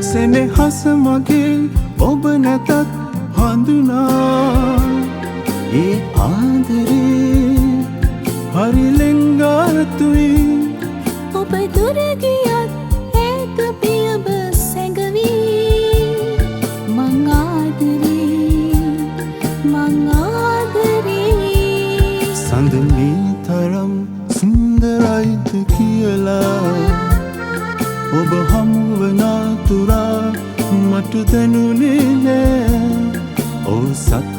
සෙනෙහස මගේ ඔබ නැතත් හඳුනා ඒ ආදරේ හරි ලෙන්ගාතුයි ඔබ දුර ගියත් ඒක පියඹ සැඟවී මං ආදරේ සඳ මේ තරම් සුන්දරයිද කියලා ඔබ හමුවන තුරා මට දැනුනේ නෑ ඔව් සත්